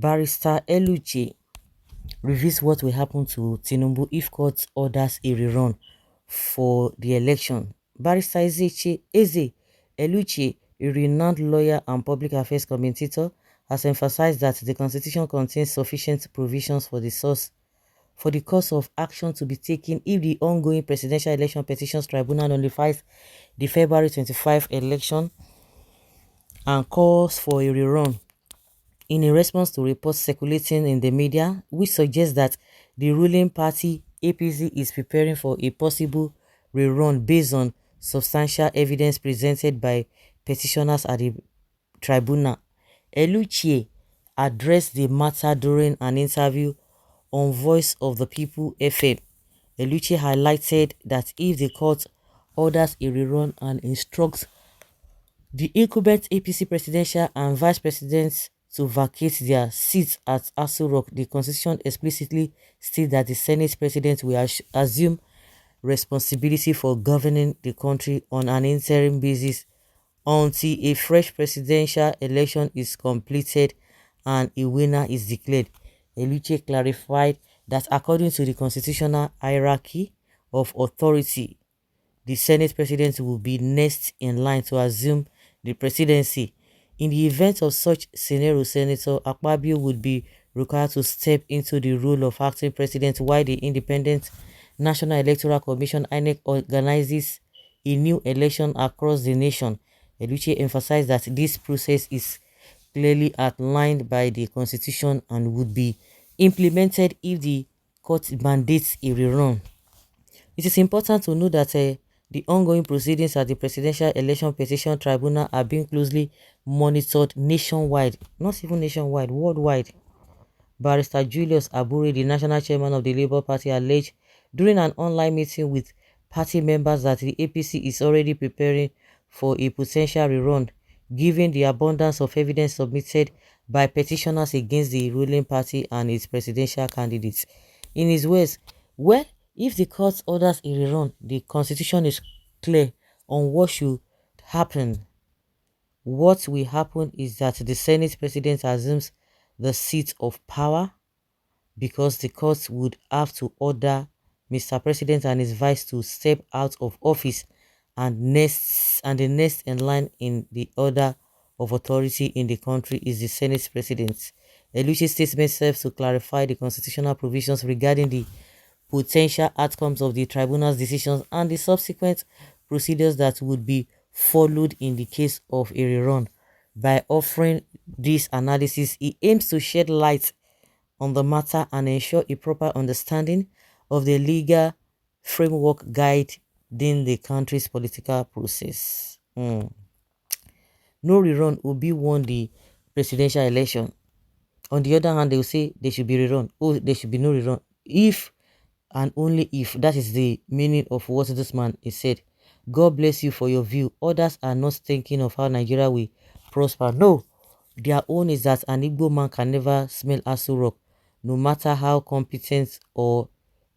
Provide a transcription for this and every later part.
Barrister Eluche reveals what will happen to Tinubu if court orders a rerun for the election. Barrister Eze Eluche, a renowned lawyer and public affairs commentator, has emphasized that the constitution contains sufficient provisions for the course of action to be taken if the ongoing Presidential Election Petitions Tribunal nullifies the February 25 election and calls for a rerun. In a response to reports circulating in the media which suggest that the ruling party APC is preparing for a possible rerun based on substantial evidence presented by petitioners at the tribunal, Eluchie addressed the matter during an interview on Voice of the People FM. Eluchie highlighted that if the court orders a rerun and instructs the incumbent APC presidential and vice presidents to vacate their seats at Aso Rock, the constitution explicitly states that the Senate president will assume responsibility for governing the country on an interim basis until a fresh presidential election is completed and a winner is declared. Eluche clarified that according to the constitutional hierarchy of authority, the Senate president will be next in line to assume the presidency. In the event of such scenario, Senator Akpabio would be required to step into the role of acting president while the Independent National Electoral Commission (INEC) organizes a new election across the nation. Eluche emphasized that this process is clearly outlined by the constitution and would be implemented if the court mandates a rerun. It is important to note that the ongoing proceedings at the Presidential Election Petition Tribunal are being closely monitored nationwide, not even nationwide, worldwide. Barrister Julius Abure, the national chairman of the Labour Party, alleged during an online meeting with party members that the APC is already preparing for a potential rerun, given the abundance of evidence submitted by petitioners against the ruling party and its presidential candidates. In his words, well, if the court orders a rerun, the constitution is clear on what should happen. What will happen is that the Senate president assumes the seat of power because the court would have to order Mr. President and his vice to step out of office and the next in line in the order of authority in the country is the Senate president. Eluchi's statement serves to clarify the constitutional provisions regarding the potential outcomes of the tribunal's decisions and the subsequent procedures that would be followed in the case of a rerun. By offering this analysis, he aims to shed light on the matter and ensure a proper understanding of the legal framework guiding the country's political process. No rerun will be won the presidential election. On the other hand, they will say they should be rerun. Oh, there should be no rerun. If and only if, that is the meaning of what this man is said. God bless you for your view. Others are not thinking of how Nigeria will prosper. No, their own is that an Igbo man can never smell Aso Rock, no matter how competent or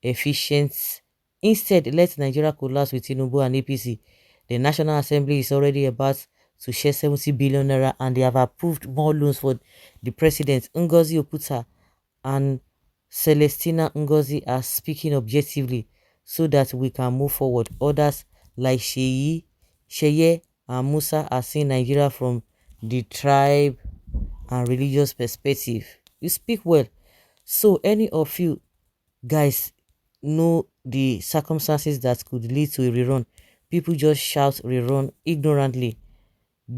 efficient. Instead, let Nigeria collapse with Tinubu and APC. The National Assembly is already about to share 70 billion naira and they have approved more loans for the president. Ngozi Oputa and Celestina Ngozi are speaking objectively so that we can move forward. Others like Sheye and Musa are seeing Nigeria from the tribe and religious perspective. You speak well. So any of you guys know the circumstances that could lead to a rerun. People just shout rerun ignorantly,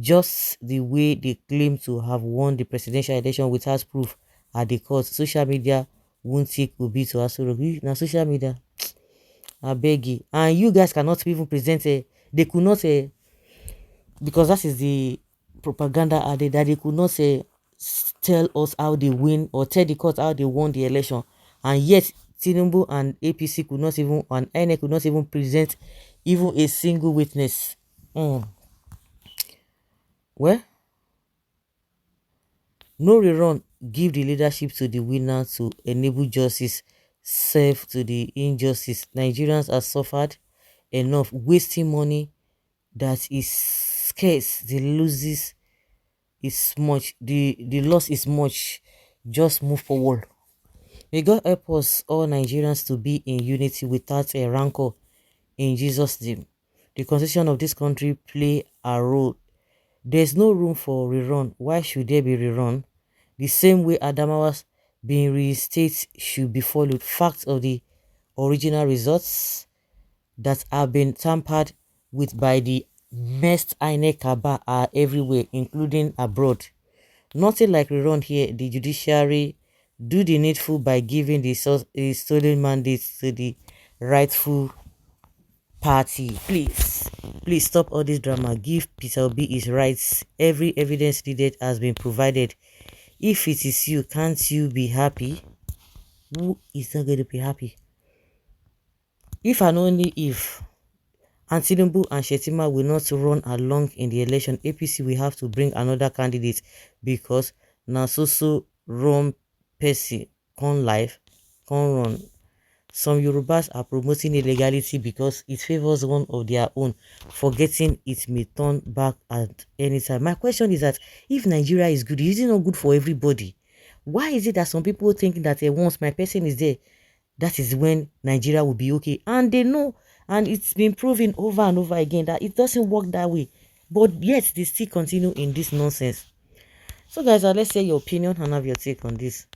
just the way they claim to have won the presidential election without proof at the court. Social media won't take Obi to Aso Rock. Now social media, I beg you. And you guys cannot even present they could not say, because that is the propaganda added, that they could not say tell us how they win or tell the court how they won the election, and yet Tinubu and APC could not even, and INEC could not even present even a single witness. Well, no rerun give the leadership to the winner to enable justice serve to the injustice. Nigerians have suffered enough wasting money that is scarce. The losses is much. The loss is much. just move forward. May God help us all Nigerians to be in unity without a rancor in Jesus' name. The constitution of this country play a role. There's no room for rerun. Why should there be rerun? The same way Adamawa's being reinstated should be followed. Facts of the original results that have been tampered with by the messed INEC Kaba are everywhere, including abroad. Nothing like rerun here. The judiciary do the needful by giving the stolen mandates to the rightful party. Please stop all this drama. Give Peter Obi his rights. Every evidence needed has been provided. If it is you, can't you be happy? Who is not going to be happy? If and only if Tinubu and Shetima will not run along in the election, APC will have to bring another candidate because na so run Percy con life con run. Some Yorubas are promoting illegality because it favors one of their own, forgetting it may turn back at any time. My question is that if Nigeria is good, is it not good for everybody? Why is it that some people think that once my person is there, that is when Nigeria will be okay? And they know, and it's been proven over and over again that it doesn't work that way. But yet, they still continue in this nonsense. So guys, let's say your opinion and have your take on this.